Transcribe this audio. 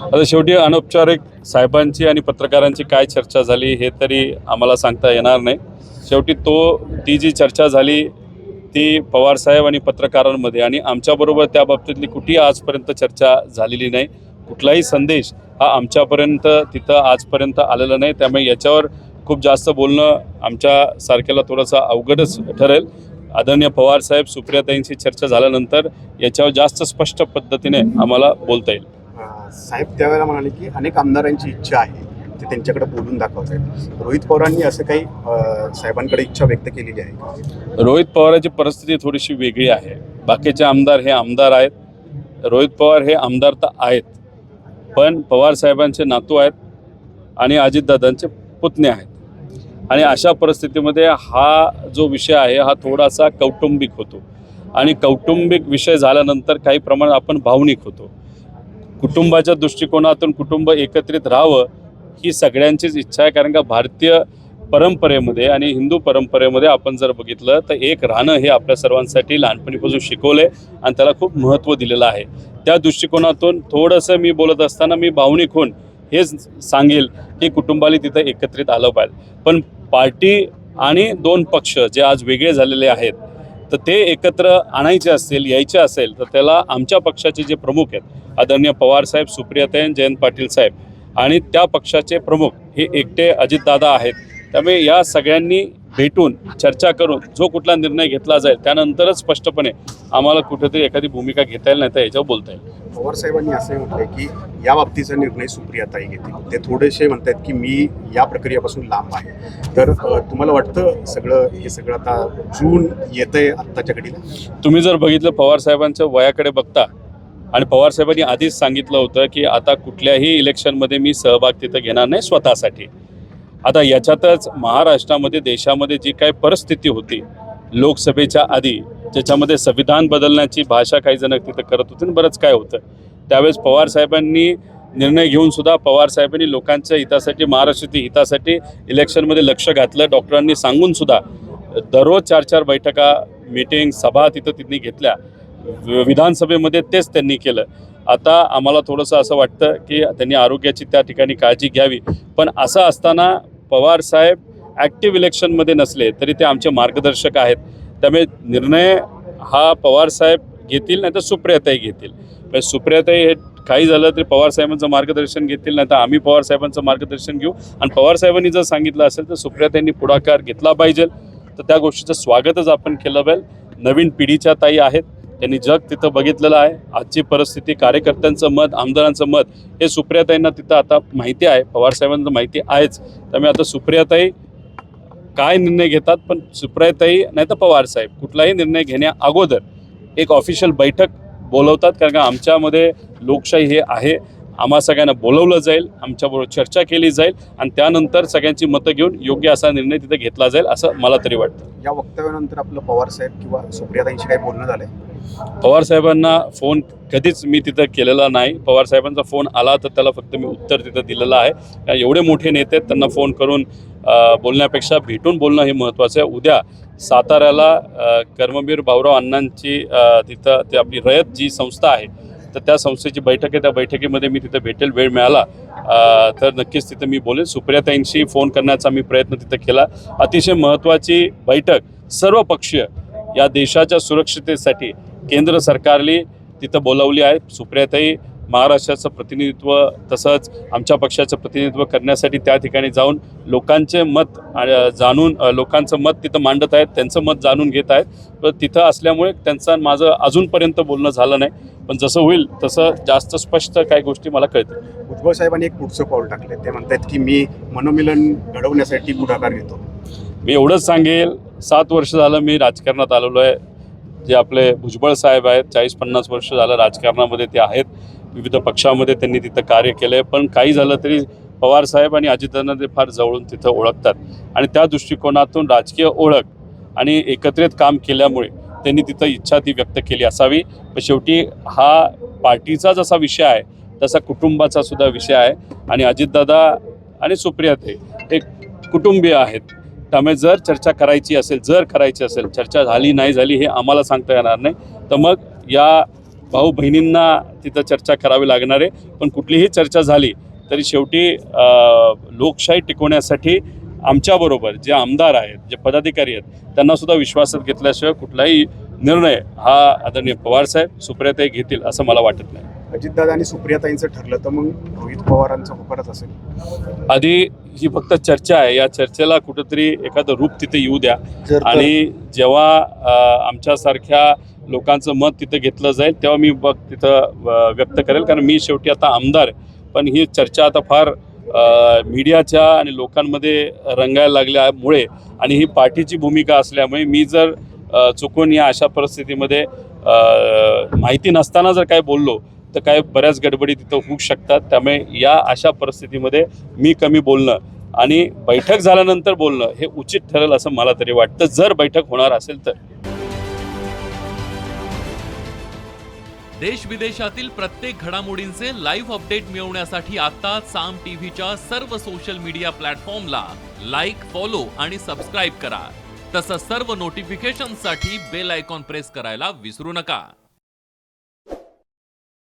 आता शेवटी अनौपचारिक साहेबांची आणि पत्रकारांची काय चर्चा झाली हे तरी आम्हाला सांगता येणार नाही. शेवटी ती जी चर्चा झाली ती पवारसाहेब आणि पत्रकारांमध्ये आणि आमच्याबरोबर त्या बाबतीतली कुठेही आजपर्यंत चर्चा झालेली नाही. कुठलाही संदेश हा आमच्यापर्यंत तिथं आजपर्यंत आलेला नाही. त्यामुळे याच्यावर खूप जास्त बोलणं आमच्यासारख्याला थोडंसं अवघडच ठरेल. आदरणीय पवारसाहेब सुप्रियाताईंची चर्चा झाल्यानंतर याच्यावर जास्त स्पष्ट पद्धतीने आम्हाला बोलता येईल. साहेब त्यावेळेला म्हणाले की अनेक आमदारांची इच्छा आहे ते त्यांच्याकडे बोलून दाखवत आहेत. रोहित पवारांनी असं काही साहेबांकडे इच्छा व्यक्त केलेली आहे का? रोहित पवारांची परिस्थिती थोडीशी वेगळी आहे. बाकीचे आमदार हे आमदार आहेत, रोहित पवार हे आमदार तर आहेत, पण पवार साहेबांचे नातू आहेत आणि अजितदादांचे पुतणे आहेत. आणि अशा परिस्थितीमध्ये हा जो विषय आहे हा थोडासा कौटुंबिक होतो आणि कौटुंबिक विषय झाल्यानंतर काही प्रमाणात आपण भावनिक होतो. कुटुंबाच्या दृष्टिकोनातून कुटुंब एकत्रित राहावं ही सगळ्यांचीच इच्छा आहे. कारण का भारतीय परंपरेमध्ये आणि हिंदू परंपरेमध्ये आपण जर बघितलं तर एक राहणं हे आपल्या सर्वांसाठी लहानपणीपासून शिकवलं आहे आणि त्याला खूप महत्त्व दिलेलं आहे. त्या दृष्टिकोनातून थोडंसं मी बोलत असताना मी भावनिक होऊन हेच सांगेल की कुटुंबाला तिथं एकत्रित आलं पाहिजे. पण पार्टी आणि दोन पक्ष जे आज वेगळे झालेले आहेत तर ते एकत्र आणायचे असतील, यायचे असेल तर त्याला आमच्या पक्षाचे जे प्रमुख आहेत आदरणीय पवारसाहेब, सुप्रियाताई, जयंत पाटील साहेब आणि त्या पक्षाचे प्रमुख हे एकटे अजितदादा आहेत. त्यामुळे या सगळ्यांनी भेटून चर्चा करून जो कुठला निर्णय घेतला जाईल त्यानंतरच स्पष्टपणे आम्हाला कुठेतरी एखादी भूमिका घेता येईल, नाही तर याच्यावर बोलता येईल. पवारसाहेबांनी असं म्हटलंय की या बाबतीचा निर्णय सुप्रियाताई घेतील. ते थोडेसे म्हणतात की मी या प्रक्रियेपासून लांब आहे. तर तुम्हाला वाटतं हे सगळं आता जून येतंय आत्ताच्या घडीला? तुम्ही जर बघितलं पवारसाहेबांच्या वयाकडे बघता आणि पवारसाहेबांनी आधीच सांगितलं होतं की आता कुठल्याही इलेक्शनमध्ये मी सहभाग तिथं घेणार नाही स्वतःसाठी. आता याच्यातच महाराष्ट्रामध्ये देशामध्ये जी काय परिस्थिती होती लोकसभेच्या आधी ज्याच्यामध्ये संविधान बदलण्याची भाषा काही जण तिथं करत होते आणि बरंच काय होतं, त्यावेळेस पवारसाहेबांनी निर्णय घेऊन सुद्धा पवारसाहेबांनी लोकांच्या हितासाठी, महाराष्ट्राच्या हितासाठी इलेक्शनमध्ये लक्ष घातलं. डॉक्टरांनी सांगून सुद्धा दररोज 4-4 बैठका, मीटिंग, सभा तिथं घेतल्या. विधानसभेमध्ये तेच त्यांनी केलं. आता आम्हाला थोडंसं असं वाटतं की त्यांनी आरोग्याची त्या ठिकाणी काळजी घ्यावी. पण असं असताना पवारसाहेब ॲक्टिव्ह इलेक्शनमध्ये नसले तरी ते आमचे मार्गदर्शक आहेत. त्यामुळे निर्णय हा पवारसाहेब घेतील, नाही तर सुप्रियाताई घेतील. म्हणजे सुप्रियाताई हे काही झालं तरी पवारसाहेबांचं मार्गदर्शन घेतील, नाही तर आम्ही पवारसाहेबांचं मार्गदर्शन घेऊ. आणि पवारसाहेबांनी जर सांगितलं असेल तर सुप्रियाताईंनी पुढाकार घेतला पाहिजे. तर त्या गोष्टीचं स्वागतच आपण केलं पाहिजे. नवीन पिढीच्या ताई आहेत, त्यांनी जग तिथं बघितलेलं आहे. आजची परिस्थिती, कार्यकर्त्यांचं मत, आमदारांचं मत हे सुप्रियाताईंना तिथं आता माहिती आहे, पवारसाहेबांना माहिती आहेच. त्यामुळे आता सुप्रियाताई काय निर्णय घेतात, पण सुप्रियाताई नाही तर पवारसाहेब कुठलाही निर्णय घेण्या अगोदर एक ऑफिशियल बैठक बोलवतात. कारण का आमच्यामध्ये लोकशाही हे आहे. आम्हा सगळ्यांना बोलवलं जाईल, आमच्याबरोबर चर्चा केली जाईल आणि त्यानंतर सगळ्यांची मतं घेऊन योग्य असा निर्णय तिथं घेतला जाईल असं मला तरी वाटतं. या वक्तव्यानंतर आपलं पवारसाहेब किंवा सुप्रियाताईंशी काही बोलणं झालंय? पवारसाहेबांना फोन कधीच मी तिथं केलेला नाही. पवारसाहेबांचा फोन आला तर त्याला फक्त मी उत्तर तिथं दिलेलं आहे. एवढे मोठे नेते आहेत, त्यांना फोन करून बोलण्यापेक्षा भेटून बोलणं हे महत्त्वाचं आहे. उद्या साताऱ्याला कर्मवीर भाऊराव अण्णांची तिथं ते आपली रयत जी संस्था आहे तर त्या संस्थेची बैठक आहे. त्या बैठकीमध्ये मी तिथं भेटेल, वेळ मिळाला तर नक्कीच तिथं मी बोलेल. सुप्रियाताईंशी फोन करण्याचा मी प्रयत्न तिथं केला. अतिशय महत्त्वाची बैठक सर्वपक्षीय या देशाच्या सुरक्षिततेसाठी केंद्र सरकारने तिथं बोलावली आहे. सुप्रियाताई महाराष्ट्राचं प्रतिनिधित्व तसंच आमच्या पक्षाचं प्रतिनिधित्व करण्यासाठी त्या ठिकाणी जाऊन लोकांचे मत जाणून लोकांचं मत तिथं मांडत आहेत, त्यांचं मत जाणून घेत आहेत. तर तिथं असल्यामुळे त्यांचं माझं अजूनपर्यंत बोलणं झालं नाही, पण जसं होईल तसं जास्त स्पष्ट काही गोष्टी मला कळतील. भुजबळ साहेबांनी एक पुढचं पाऊल टाकले. ते म्हणतात की मी मनोमिलन घडवण्यासाठी पुढाकार घेतो. मी एवढंच सांगेल, 7 वर्ष झालं मी राजकारणात आलेलो आहे. जे आपले भुजबळ साहेब आहेत 40-50 वर्ष झालं राजकारणामध्ये ते आहेत. विविध पक्षामध्ये त्यांनी तिथं कार्य केलं आहे. पण काही झालं तरी पवारसाहेब आणि अजितदादांना ते फार जवळून तिथं ओळखतात आणि त्या दृष्टिकोनातून राजकीय ओळख आणि एकत्रित काम केल्यामुळे त्यांनी तिथं इच्छा ती व्यक्त केली असावी. पण शेवटी हा पार्टीचा जसा विषय आहे तसा कुटुंबाचा सुद्धा विषय आहे आणि अजितदादा आणि सुप्रियाताई हे कुटुंबीय आहेत. त्यामुळे जर चर्चा करायची असेल, चर्चा झाली नाही झाली हे आम्हाला सांगता येणार नाही. तर मग या भाऊ बहिणींना तिथं चर्चा करावी लागणार आहे. पण कुठलीही चर्चा झाली तरी शेवटी लोकशाही टिकवण्यासाठी आमच्याबरोबर जे आमदार आहेत, जे पदाधिकारी आहेत, त्यांनासुद्धा विश्वासात घेतल्याशिवाय कुठलाही निर्णय हा आदरणीय पवारसाहेब, सुप्रियाताई घेतील असं मला वाटत नाही. अजितदादा आणि सुप्रियाताईंचं ठरलं तर मग रोहित पवारांचा होकारच असेल. आधी ही फक्त चर्चा आहे. या चर्चेला कुठंतरी एखादं रूप तिथे येऊ द्या आणि जेव्हा आमच्यासारख्या लोकांचं मत तिथं घेतलं जाईल तेव्हा मी तिथं व्यक्त करेल. कारण मी शेवटी आता आमदार आहे. पण ही चर्चा आता फार मीडियाच्या आणि लोकांमध्ये रंगायला लागल्यामुळे आणि ही पार्टीची भूमिका असल्यामुळे मी जर चुकून या अशा परिस्थितीमध्ये माहिती नसताना जर काय बोललो तर काय बऱ्याच गडबडी तिथं होऊ शकतात. त्यामुळे या अशा परिस्थितीमध्ये मी कमी बोलणं आणि बैठक झाल्यानंतर बोलणं हे उचित ठरेल असं मला तरी वाटतं, जर बैठक होणार असेल तर. देश विदेशातील प्रत्येक घडामोडींचे लाईव्ह अपडेट मिळवण्यासाठी आता साम टीव्हीच्या सर्व सोशल मीडिया प्लॅटफॉर्मला लाईक, फॉलो आणि सबस्क्राईब करा. तसंच सर्व नोटिफिकेशनसाठी बेल आयकॉन प्रेस करायला विसरू नका.